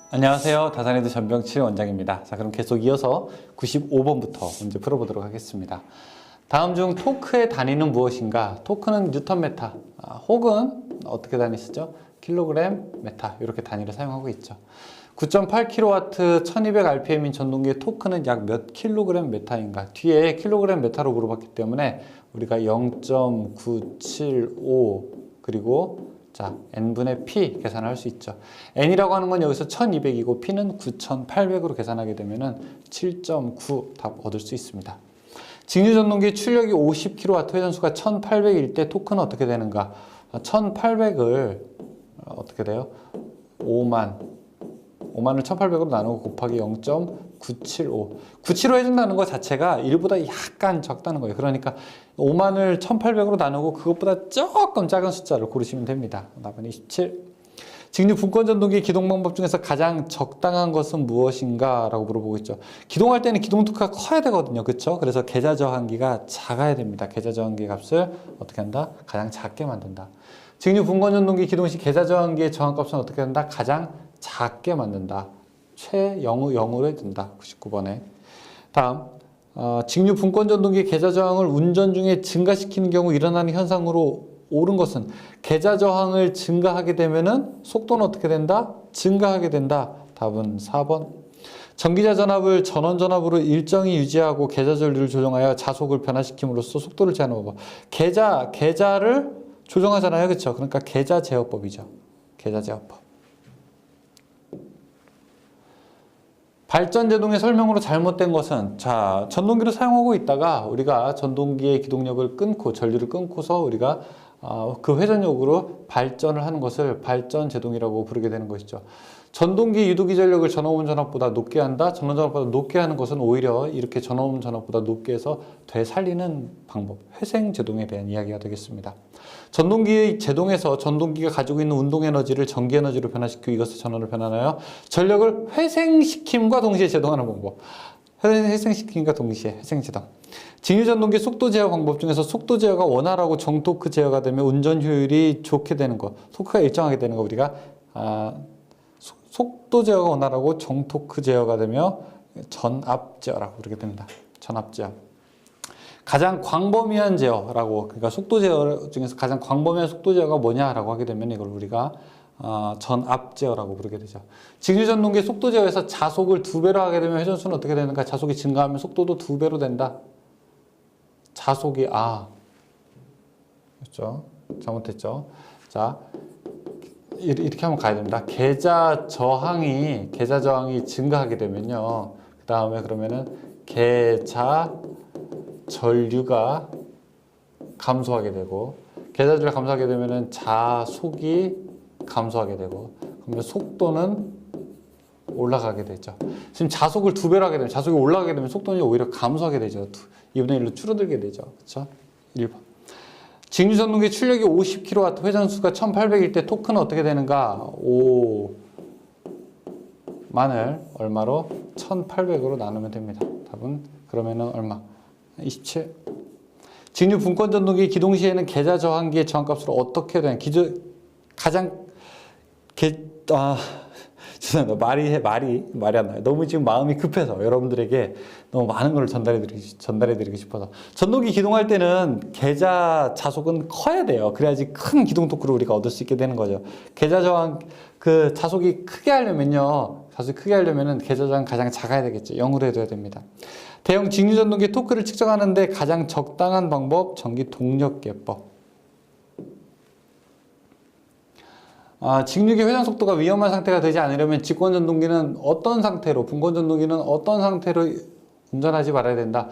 안녕하세요. 다산에드 전병칠 원장입니다. 자, 그럼 계속 이어서 95번부터 문제 풀어보도록 하겠습니다. 다음 중 토크의 단위는 무엇인가? 토크는 뉴턴 메타, 혹은 어떻게 단위 쓰죠? 킬로그램 메타, 이렇게 단위를 사용하고 있죠. 9.8kW 1200rpm인 전동기의 토크는 약 몇 킬로그램 메타인가? 뒤에 킬로그램 메타로 물어봤기 때문에 우리가 0.975 그리고 자, n분의 p 계산을 할 수 있죠. n이라고 하는 건 여기서 1200이고 p는 9800으로 계산하게 되면은 7.9 답 얻을 수 있습니다. 직류 전동기 출력이 50kW, 회전수가 1800일 때 토크는 어떻게 되는가? 1800을 어떻게 돼요? 5만을 1800으로 나누고 곱하기 0.975. 975 해준다는 것 자체가 1보다 약간 적다는 거예요. 그러니까 5만을 1800으로 나누고 그것보다 조금 작은 숫자를 고르시면 됩니다. 답은 27. 직류 분권 전동기 기동 방법 중에서 가장 적당한 것은 무엇인가? 라고 물어보고 있죠. 기동할 때는 기동 토크가 커야 되거든요. 그렇죠? 그래서 계좌 저항기가 작아야 됩니다. 계좌 저항기 값을 어떻게 한다? 가장 작게 만든다. 직류 분권 전동기 기동 시 계좌 저항기의 저항값은 어떻게 한다? 가장 작게 만든다. 최0으로 해둔다. 99번에. 다음, 직류 분권 전동기 계좌 저항을 운전 중에 증가시키는 경우 일어나는 현상으로 옳은 것은 계좌 저항을 증가하게 되면은 속도는 어떻게 된다? 증가하게 된다. 답은 4번. 전기자 전압을 전원 전압으로 일정히 유지하고 계좌 전류를 조정하여 자속을 변화시킴으로써 속도를 제한하는 법. 계좌를 조정하잖아요. 그렇죠? 그러니까 계좌 제어법이죠. 계좌 제어법. 발전 제동의 설명으로 잘못된 것은, 자, 전동기를 사용하고 있다가 우리가 전동기의 기동력을 끊고 전류를 끊고서 우리가 그 회전력으로 발전을 하는 것을 발전 제동이라고 부르게 되는 것이죠. 전동기 유도기 전력을 전원음 전압보다 높게 한다. 전원 전압보다 높게 하는 것은 오히려 이렇게 전원음 전압보다 높게 해서 되살리는 방법, 회생 제동에 대한 이야기가 되겠습니다. 전동기의 제동에서 전동기가 가지고 있는 운동 에너지를 전기 에너지로 변화시키고 이것을 전원으로 변환하여 전력을 회생시킴과 동시에 제동하는 방법. 회생시킴과 동시에 회생제동. 직류 전동기 속도 제어 방법 중에서 속도 제어가 원활하고 정토크 제어가 되면 운전 효율이 좋게 되는 것, 토크가 일정하게 되는 거 우리가 속도 제어가 원활하고 정토크 제어가 되며 전압 제어라고 부르게 됩니다. 전압 제어. 가장 광범위한 제어라고, 그러니까 속도 제어 중에서 가장 광범위한 속도 제어가 뭐냐라고 하게 되면 이걸 우리가 전압 제어라고 부르게 되죠. 직류 전동기 속도 제어에서 자속을 2배로 하게 되면 회전수는 어떻게 되는가? 자속이 증가하면 속도도 2배로 된다. 자속이 그렇죠? 잘못했죠. 자, 이렇게 하면 가야 됩니다. 계좌 저항이 증가하게 되면요. 그 다음에 그러면은 계좌 전류가 감소하게 되고, 계좌 전류가 감소하게 되면은 자속이 감소하게 되고, 그러면 속도는 올라가게 되죠. 지금 자속을 2배로 하게 되면, 자속이 올라가게 되면 속도는 오히려 감소하게 되죠. 2분의 1로 줄어들게 되죠. 그렇죠? 1번. 직류 전동기 출력이 50kW, 회전수가 1800일 때 토크는 어떻게 되는가? 5만을 얼마로? 1800으로 나누면 됩니다. 답은 그러면은 얼마? 27. 직류 분권 전동기 기동 시에는 계좌 저항기의 저항값으로 어떻게 되는 죄송합니다. 말이 안 나요. 너무 지금 마음이 급해서 여러분들에게 너무 많은 걸 전달해드리고 싶어서. 전동기 기동할 때는 계좌 자속은 커야 돼요. 그래야지 큰 기동 토크를 우리가 얻을 수 있게 되는 거죠. 계좌 저항, 자속이 크게 하려면요. 자속이 크게 하려면은 계좌 저항 가장 작아야 되겠죠. 0으로 해둬야 됩니다. 대형 직류 전동기 토크를 측정하는데 가장 적당한 방법, 전기 동력계법. 직류기 회전 속도가 위험한 상태가 되지 않으려면 직권 전동기는 어떤 상태로, 분권 전동기는 어떤 상태로 운전하지 말아야 된다.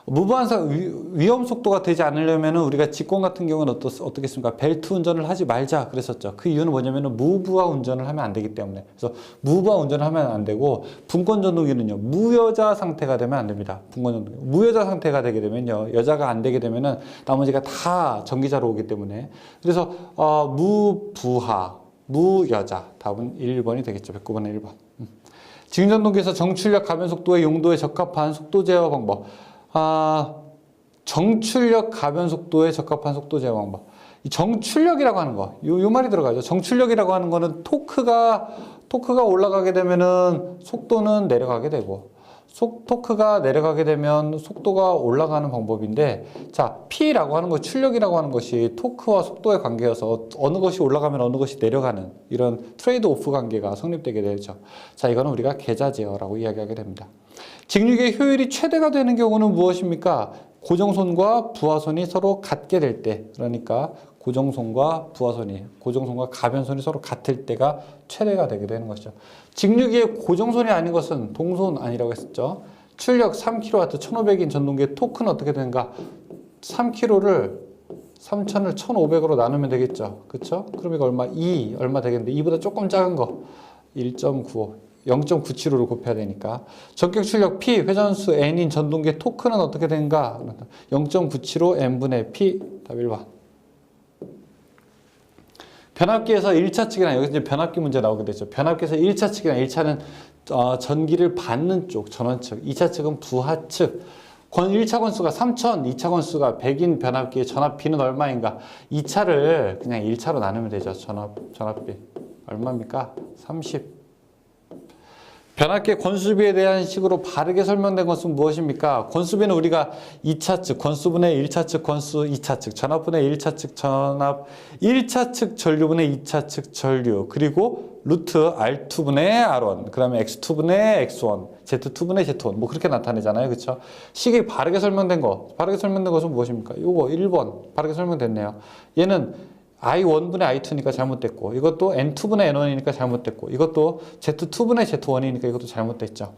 무부한 위험 속도가 되지 않으려면 우리가 직권 같은 경우는 어떻겠습니까? 벨트 운전을 하지 말자 그랬었죠. 그 이유는 뭐냐면 무부하 운전을 하면 안 되기 때문에. 그래서 무부하 운전을 하면 안 되고, 분권 전동기는요, 무여자 상태가 되면 안 됩니다. 분권 전동기. 무여자 상태가 되게 되면요, 여자가 안 되게 되면은 나머지가 다 전기자로 오기 때문에. 그래서 무부하, 무여자. 답은 1번이 되겠죠. 109번에 1번. 직류 전동기에서 정출력 가변 속도의 용도에 적합한 속도 제어 방법. 정출력 가변 속도에 적합한 속도 제어 방법. 이 정출력이라고 하는 거, 요 말이 들어가죠. 정출력이라고 하는 거는 토크가 토크가 올라가게 되면은 속도는 내려가게 되고, 토크가 내려가게 되면 속도가 올라가는 방법인데, 자, P라고 하는 것, 출력이라고 하는 것이 토크와 속도의 관계여서 어느 것이 올라가면 어느 것이 내려가는 이런 트레이드 오프 관계가 성립되게 되죠. 자, 이거는 우리가 계좌 제어라고 이야기하게 됩니다. 직육의 효율이 최대가 되는 경우는 무엇입니까? 고정손과 부하손이 서로 같게 될 때, 그러니까 고정손과 부하손이, 고정손과 가변손이 서로 같을 때가 최대가 되게 되는 것이죠. 직육의 고정손이 아닌 것은 동손 아니라고 했었죠. 출력 3kW 1500인 전동기의 토크는 어떻게 되는가? 3kg를 3000을 1500으로 나누면 되겠죠. 그렇죠? 그럼 이거 얼마? 2 얼마 되겠는데 2보다 조금 작은 거 1.95 0.975를 곱해야 되니까 전격 출력 P 회전수 N인 전동기의 토크는 어떻게 되는가? 0.975 N분의 P 답 1번. 변압기에서 1차 측이나 여기서 이제 변압기 문제 나오게 되죠. 변압기에서 1차 측이나 1차는 전기를 받는 쪽 전원 측, 2차 측은 부하 측. 1차 건수가 3000, 2차 건수가 100인 변압기의 전압비는 얼마인가? 2차를 그냥 1차로 나누면 되죠. 전압비 얼마입니까? 30. 변압기의 권수비에 대한 식으로 바르게 설명된 것은 무엇입니까? 권수비는 우리가 2차 측, 권수분의 1차 측, 권수 2차 측, 전압분의 1차 측, 전압 1차 측 전류분의 2차 측 전류, 그리고 루트 R2분의 R1, 그 다음에 X2분의 X1, Z2분의 Z1, 뭐 그렇게 나타내잖아요. 그쵸? 식이 바르게 설명된 거, 바르게 설명된 것은 무엇입니까? 요거 1번, 바르게 설명됐네요. 얘는 I1분의 I2니까 잘못됐고, 이것도 N2분의 N1이니까 잘못됐고, 이것도 Z2분의 Z1이니까 이것도 잘못됐죠.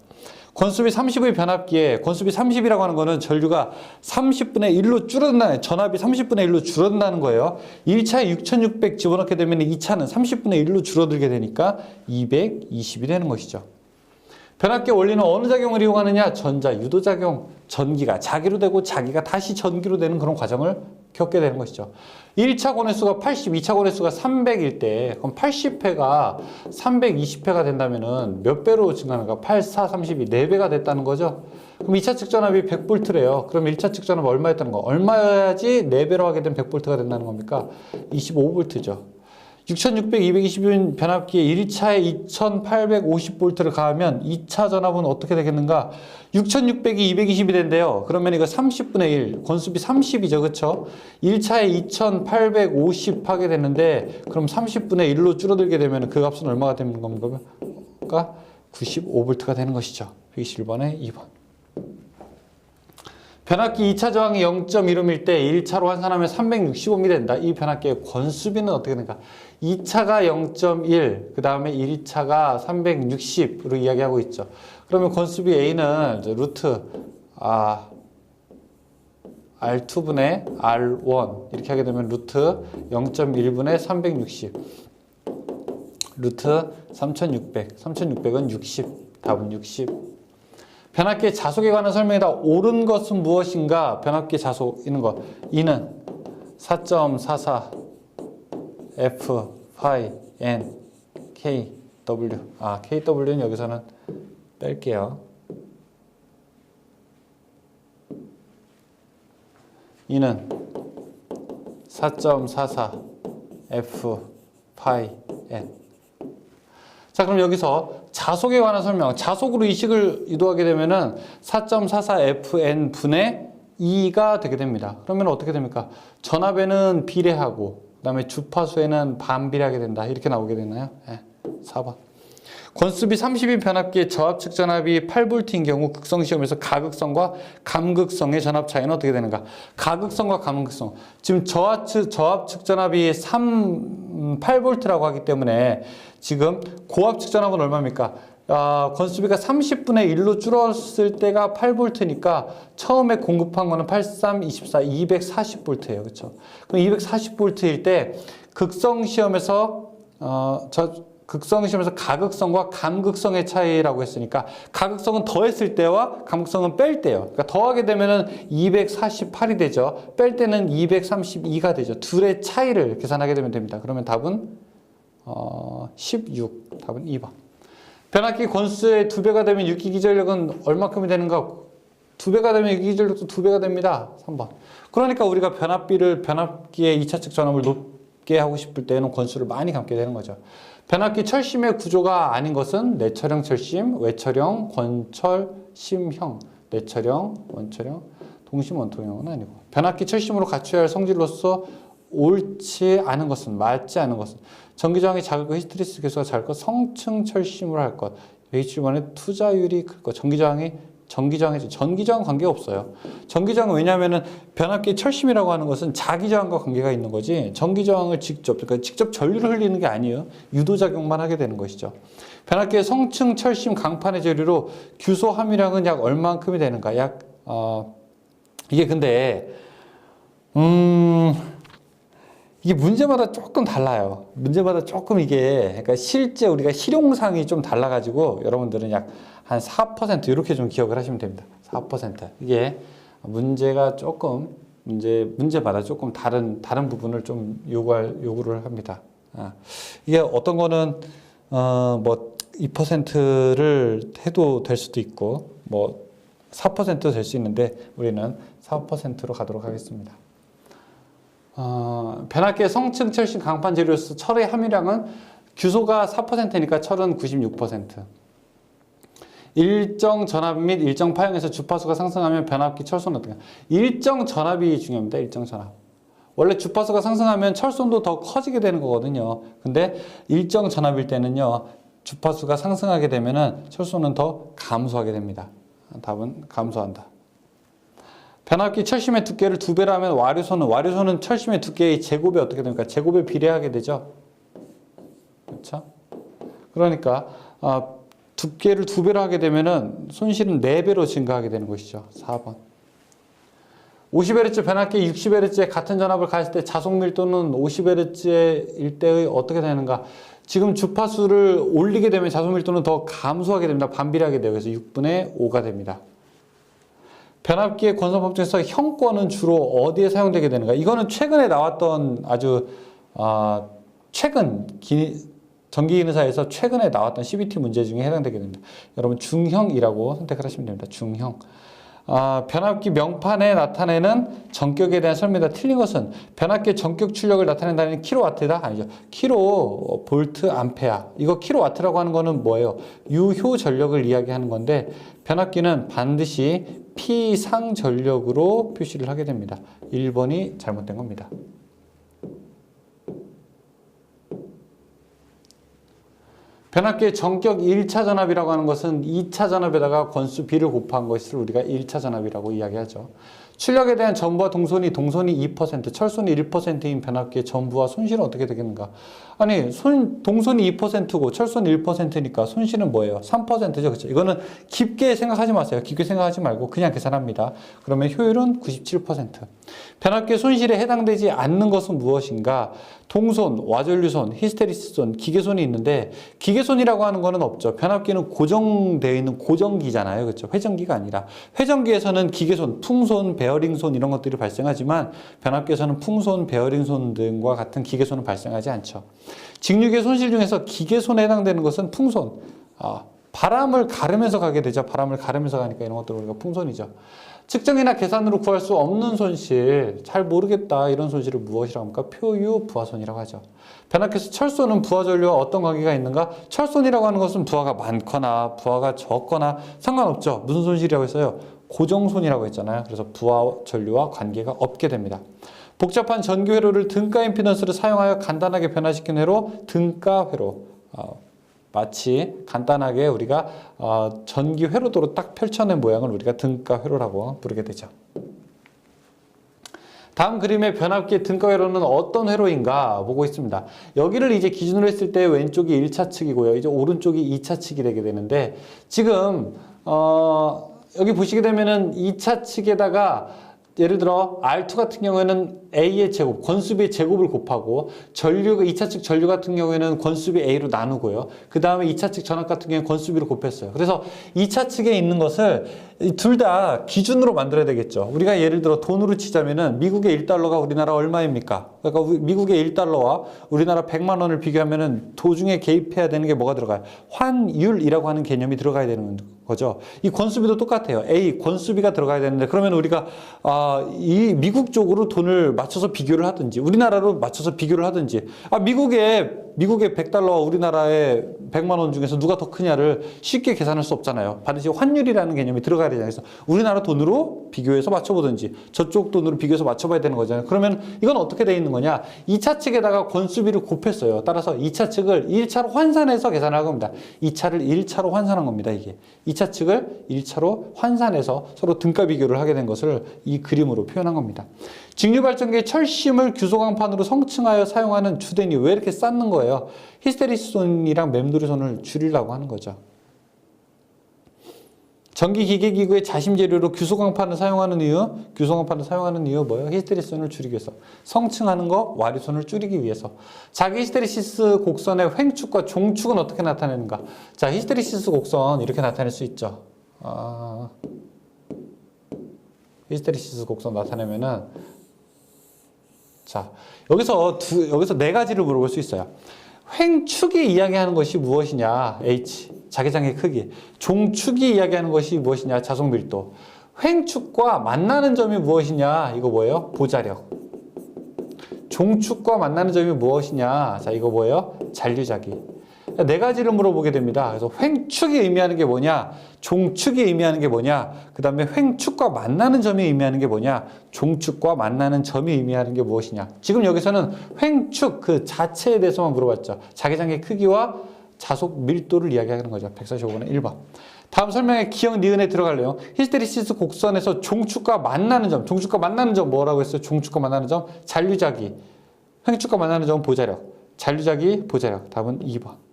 권수비 30의 변압기에 권수비 30이라고 하는 거는 전류가 30분의 1로 줄어든다는, 전압이 30분의 1로 줄어든다는 거예요. 1차에 6600 집어넣게 되면 2차는 30분의 1로 줄어들게 되니까 220이 되는 것이죠. 변압기 원리는 어느 작용을 이용하느냐? 전자 유도작용, 전기가 자기로 되고 자기가 다시 전기로 되는 그런 과정을 겪게 되는 것이죠. 1차 권횟수가 80, 2차 권횟수가 300일 때, 그럼 80회가 320회가 된다면은 몇 배로 증가하는가? 8, 4, 32, 4배가 됐다는 거죠. 그럼 2차 측 전압이 100V래요. 그럼 1차 측 전압이 얼마였다는 거? 얼마여야지 4배로 하게 되면 100V가 된다는 겁니까? 25V죠. 6600, 220인 변압기에 1차에 2850V를 가하면 2차 전압은 어떻게 되겠는가? 6600이 220이 된대요. 그러면 이거 30분의 1, 권수비 30이죠. 그쵸? 1차에 2850 하게 되는데, 그럼 30분의 1로 줄어들게 되면 그 값은 얼마가 되는 겁니까? 95V가 되는 것이죠. 121번에 2번. 변압기 2차 저항이 0.1ohm일 때 1차로 환산하면 365ohm이 된다. 이 변압기의 권수비는 어떻게 되는가? 2차가 0.1, 그 다음에 1차가 360으로 이야기하고 있죠. 그러면 권수비 A는 루트 R2분의 R1 이렇게 하게 되면 루트 0.1분의 360 루트 3600, 3600은 60, 답은 60. 변압기의 자속에 관한 설명이다. 옳은 것은 무엇인가? 변압기 자속 있는 것. E는 4.44 F 파이 N K W. KW는 여기서는 뺄게요. E는 4.44 F 파이 N. 자, 그럼 여기서 자속에 관한 설명, 자속으로 이 식을 유도하게 되면은 4.44fn 분의 2가 되게 됩니다. 그러면 어떻게 됩니까? 전압에는 비례하고, 그 다음에 주파수에는 반비례하게 된다. 이렇게 나오게 되나요? 네, 4번. 권수비 30인 변압기의 저압측 전압이 8V인 경우 극성시험에서 가극성과 감극성의 전압 차이는 어떻게 되는가? 가극성과 감극성. 지금 저압측 전압이 8V라고 하기 때문에 지금 고압측 전압은 얼마입니까? 권수비가 30분의 1로 줄었을 때가 8V니까 처음에 공급한 거는 83, 24, 240V예요. 그렇죠? 그럼 240V일 때 극성시험에서 극성시험에서 가극성과 감극성의 차이라고 했으니까 가극성은 더했을 때와 감극성은 뺄 때요. 그러니까 더하게 되면은 248이 되죠. 뺄 때는 232가 되죠. 둘의 차이를 계산하게 되면 됩니다. 그러면 답은 16. 답은 2번. 변압기 권수의 2배가 되면 유기 기전력은 얼마큼이 되는가? 2배가 되면 유기 기전력도 2배가 됩니다. 3번. 그러니까 우리가 변압기의 2차측 전압을 감게 하고 싶을 때는 권수를 많이 감게 되는 거죠. 변압기 철심의 구조가 아닌 것은 내철형 철심, 외철형, 권철심형, 내철형, 원철형, 동심 원통형은 아니고 변압기 철심으로 갖춰야 할 성질로서 옳지 않은 것은 맞지 않은 것은 전기저항이 작을 것, 히스테리스 개수가 작을 것, 성층 철심으로 할 것, H1의 투자율이 클 것, 전기저항 관계가 없어요. 전기저항은 왜냐하면은 변압기 철심이라고 하는 것은 자기저항과 관계가 있는 거지 전기저항을 그러니까 직접 전류를 흘리는 게 아니에요. 유도작용만 하게 되는 것이죠. 변압기의 성층 철심 강판의 재료로 규소 함유량은 약 얼마만큼이 되는가? 이게 근데 이게 문제마다 조금 달라요. 문제마다 조금 이게 그러니까 실제 우리가 실용상이 좀 달라가지고 여러분들은 약 한 4% 이렇게 좀 기억을 하시면 됩니다. 4% 이게 문제가 조금 문제마다 조금 다른 부분을 좀 요구를 합니다. 이게 어떤 거는 뭐 2%를 해도 될 수도 있고 뭐 4%도 될 수 있는데 우리는 4%로 가도록 하겠습니다. 변압기의 성층 철심 강판 재료로서 철의 함유량은 규소가 4%니까 철은 96%. 일정 전압 및 일정 파형에서 주파수가 상승하면 변압기 철소는 어떻게? 일정 전압이 중요합니다. 일정 전압. 원래 주파수가 상승하면 철손도 더 커지게 되는 거거든요. 근데 일정 전압일 때는요, 주파수가 상승하게 되면은 철소는 더 감소하게 됩니다. 답은 감소한다. 변압기 철심의 두께를 2배로 하면 와류소는 철심의 두께의 제곱이 어떻게 됩니까? 제곱에 비례하게 되죠. 그렇죠? 그러니까 두께를 2배로 하게 되면은 손실은 4배로 증가하게 되는 것이죠. 4번. 50Hz 변압기 60Hz의 같은 전압을 가했을 때 자속 밀도는 50Hz일 때의 어떻게 되는가? 지금 주파수를 올리게 되면 자속 밀도는 더 감소하게 됩니다. 반비례하게 돼요. 그래서 6분의 5가 됩니다. 변압기의 권선법 중에서 형권은 주로 어디에 사용되게 되는가? 이거는 최근에 나왔던 아주 최근 전기기능사에서 최근에 나왔던 CBT 문제 중에 해당되게 됩니다. 여러분 중형이라고 선택을 하시면 됩니다. 중형. 변압기 명판에 나타내는 전격에 대한 설명이 틀린 것은 변압기의 전격 출력을 나타낸다는 킬로와트다? 아니죠. 킬로 볼트 암페어. 이거 킬로와트라고 하는 거는 뭐예요? 유효 전력을 이야기하는 건데 변압기는 반드시 P상 전력으로 표시를 하게 됩니다. 1번이 잘못된 겁니다. 변압기의 전격 1차 전압이라고 하는 것은 2차 전압에다가 권수 B를 곱한 것을 우리가 1차 전압이라고 이야기하죠. 출력에 대한 전부와 동선이 2%, 철선이 1%인 변압기의 전부와 손실은 어떻게 되겠는가? 아니, 동선이 2%고 철선이 1%니까 손실은 뭐예요? 3%죠. 그렇죠? 이거는 깊게 생각하지 마세요. 깊게 생각하지 말고 그냥 계산합니다. 그러면 효율은 97%. 변압기의 손실에 해당되지 않는 것은 무엇인가? 동손, 와전류손, 히스테리스손, 기계손이 있는데 기계손이라고 하는 거는 없죠. 변압기는 고정되어 있는 고정기잖아요. 그렇죠? 회전기가 아니라. 회전기에서는 기계손, 풍손, 베어링손 이런 것들이 발생하지만 변압기에서는 풍손, 베어링손 등과 같은 기계손은 발생하지 않죠. 직류계 손실 중에서 기계손에 해당되는 것은 풍손. 바람을 가르면서 가게 되죠. 바람을 가르면서 가니까 이런 것들을 우리가 풍손이죠. 측정이나 계산으로 구할 수 없는 손실, 잘 모르겠다 이런 손실을 무엇이라고 합니까? 표유 부하손이라고 하죠. 변압기에서 철손은 부하 전류와 어떤 관계가 있는가? 철손이라고 하는 것은 부하가 많거나 부하가 적거나 상관없죠. 무슨 손실이라고 했어요? 고정손이라고 했잖아요. 그래서 부하 전류와 관계가 없게 됩니다. 복잡한 전기 회로를 등가 임피던스를 사용하여 간단하게 변화시킨 회로, 등가 회로. 마치 간단하게 우리가 전기 회로도로 딱 펼쳐낸 모양을 우리가 등가 회로라고 부르게 되죠. 다음 그림의 변압기의 등가 회로는 어떤 회로인가 보고 있습니다. 여기를 이제 기준으로 했을 때 왼쪽이 1차 측이고요. 이제 오른쪽이 2차 측이 되게 되는데 지금 여기 보시게 되면은 2차 측에다가 예를 들어 R2 같은 경우에는 A의 제곱, 권수비의 제곱을 곱하고 2차 측 전류 같은 경우에는 권수비 A로 나누고요. 그 다음에 2차 측 전압 같은 경우에는 권수비로 곱했어요. 그래서 2차 측에 있는 것을 둘 다 기준으로 만들어야 되겠죠. 우리가 예를 들어 돈으로 치자면은 미국의 1달러가 우리나라 얼마입니까? 그러니까 미국의 1달러와 우리나라 100만 원을 비교하면은 도중에 개입해야 되는 게 뭐가 들어가요? 환율이라고 하는 개념이 들어가야 되는 거죠. 이 권수비도 똑같아요. A 권수비가 들어가야 되는데 그러면 우리가 이 미국 쪽으로 돈을 맞춰서 비교를 하든지 우리나라로 맞춰서 비교를 하든지 미국의 100달러와 우리나라의 100만 원 중에서 누가 더 크냐를 쉽게 계산할 수 없잖아요. 반드시 환율이라는 개념이 들어가야 되잖아요. 그래서 우리나라 돈으로 비교해서 맞춰보든지 저쪽 돈으로 비교해서 맞춰봐야 되는 거잖아요. 그러면 이건 어떻게 돼 있는 거냐? 2차 측에다가 권수비를 곱했어요. 따라서 2차 측을 1차로 환산해서 계산을 한 겁니다. 2차를 1차로 환산한 겁니다. 이게 2차 측을 1차로 환산해서 서로 등가 비교를 하게 된 것을 이 그림으로 표현한 겁니다. 직류발전기의 철심을 규소광판으로 성층하여 사용하는 주된 이유 왜 이렇게 쌓는 거예요? 히스테리스손이랑 맴돌이손을 줄이려고 하는 거죠. 전기기계기구의 자심재료로 규소광판을 사용하는 이유 뭐예요? 히스테리스손을 줄이기 위해서. 성층하는 거, 와류손을 줄이기 위해서. 자기 히스테리시스 곡선의 횡축과 종축은 어떻게 나타내는가? 자, 히스테리시스 곡선 이렇게 나타낼 수 있죠. 히스테리시스 곡선 나타내면은 자, 여기서 네 가지를 물어볼 수 있어요. 횡축이 이야기하는 것이 무엇이냐? H. 자기장의 크기. 종축이 이야기하는 것이 무엇이냐? 자속 밀도. 횡축과 만나는 점이 무엇이냐? 이거 뭐예요? 보자력. 종축과 만나는 점이 무엇이냐? 자, 이거 뭐예요? 잔류자기. 네 가지를 물어보게 됩니다. 그래서 횡축이 의미하는 게 뭐냐? 종축이 의미하는 게 뭐냐? 그 다음에 횡축과 만나는 점이 의미하는 게 뭐냐? 종축과 만나는 점이 의미하는 게 무엇이냐? 지금 여기서는 횡축 그 자체에 대해서만 물어봤죠. 자기장의 크기와 자속 밀도를 이야기하는 거죠. 145번의 1번. 다음 설명에 기억 니은에 들어갈래요. 히스테리시스 곡선에서 종축과 만나는 점 뭐라고 했어요? 종축과 만나는 점 잔류자기. 횡축과 만나는 점은 보자력. 잔류자기, 보자력. 답은 2번.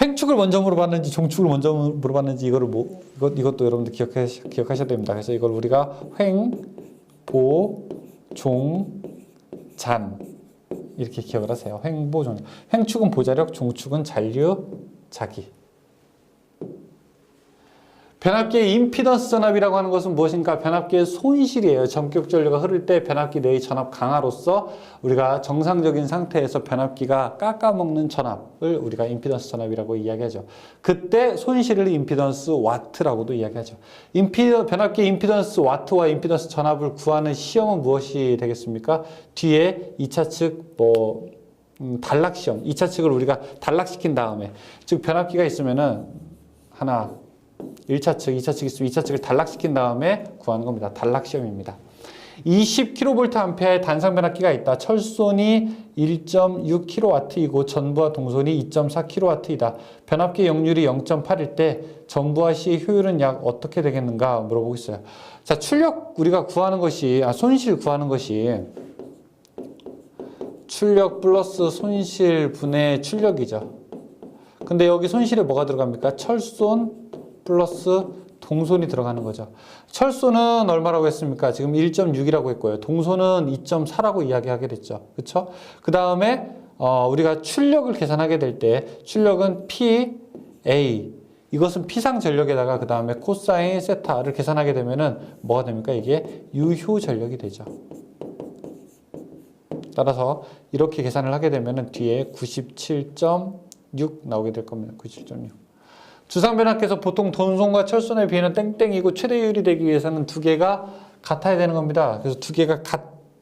횡축을 먼저 물어봤는지 종축을 먼저 물어봤는지 이것도 여러분들 기억하셔야 됩니다. 그래서 이걸 우리가 횡, 보, 종, 잔 이렇게 기억을 하세요. 횡, 보, 종. 횡축은 보자력, 종축은 잔류, 자기. 변압기의 임피던스 전압이라고 하는 것은 무엇인가? 변압기의 손실이에요. 전격 전류가 흐를 때 변압기 내의 전압 강화로서 우리가 정상적인 상태에서 변압기가 깎아먹는 전압을 우리가 임피던스 전압이라고 이야기하죠. 그때 손실을 임피던스 와트라고도 이야기하죠. 변압기의 임피던스 와트와 임피던스 전압을 구하는 시험은 무엇이 되겠습니까? 뒤에 2차 측 단락 시험, 2차 측을 우리가 단락시킨 다음에 즉 변압기가 있으면은 하나 1차 측, 2차 측 있으면 2차 측을 단락시킨 다음에 구하는 겁니다. 단락 시험입니다. 20kVA의 단상 변압기가 있다. 철손이 1.6kW이고 전부와 동손이 2.4kW이다. 변압기 역률이 0.8일 때 전부와 C의 효율은 약 어떻게 되겠는가 물어보고 있어요. 자, 출력 우리가 구하는 것이 손실 구하는 것이 출력 플러스 손실 분의 출력이죠. 근데 여기 손실에 뭐가 들어갑니까? 철손 플러스 동손이 들어가는 거죠. 철손은 얼마라고 했습니까? 지금 1.6이라고 했고요. 동손은 2.4라고 이야기하게 됐죠. 그렇죠? 그 다음에 우리가 출력을 계산하게 될 때 출력은 PA 이것은 P상 전력에다가 그 다음에 코사인 세타를 계산하게 되면은 뭐가 됩니까? 이게 유효 전력이 되죠. 따라서 이렇게 계산을 하게 되면은 뒤에 97.6 나오게 될 겁니다. 97.6. 주상변압기에서 보통 동손과 철손의 비는 땡땡이고 최대율이 되기 위해서는 두 개가 같아야 되는 겁니다. 그래서 두 개가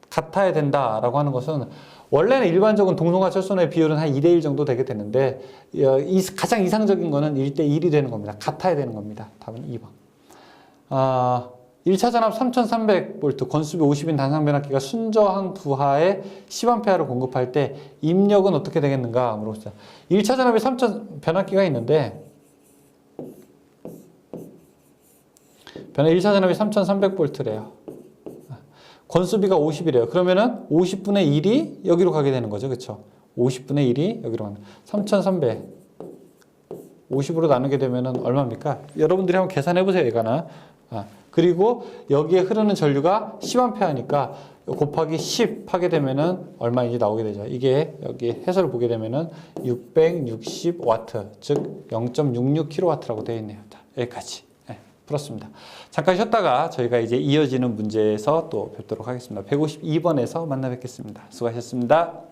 같아야 된다라고 하는 것은 원래는 일반적인 동손과 철손의 비율은 한 2대1 정도 되게 되는데 가장 이상적인 거는 1대1이 되는 겁니다. 같아야 되는 겁니다. 답은 2번. 1차 전압 3300V 권수비 50인 단상변압기가 순저항 부하에 10A를 공급할 때 입력은 어떻게 되겠는가 물어보세요. 1차 전압이 3000 변압기가 있는데 1차 전압이 3300V래요. 권수비가 50이래요. 그러면은 50분의 1이 여기로 가게 되는 거죠. 그렇죠? 50분의 1이 여기로 가는 3300 50으로 나누게 되면은 얼마입니까? 여러분들이 한번 계산해 보세요. 이거는. 그리고 여기에 흐르는 전류가 10A니까 곱하기 10 하게 되면은 얼마인지 나오게 되죠. 이게 여기 해설을 보게 되면은 660W, 즉 0.66kW라고 되어 있네요. 자, 여기까지. 풀었습니다. 잠깐 쉬었다가 저희가 이제 이어지는 문제에서 또 뵙도록 하겠습니다. 152번에서 만나 뵙겠습니다. 수고하셨습니다.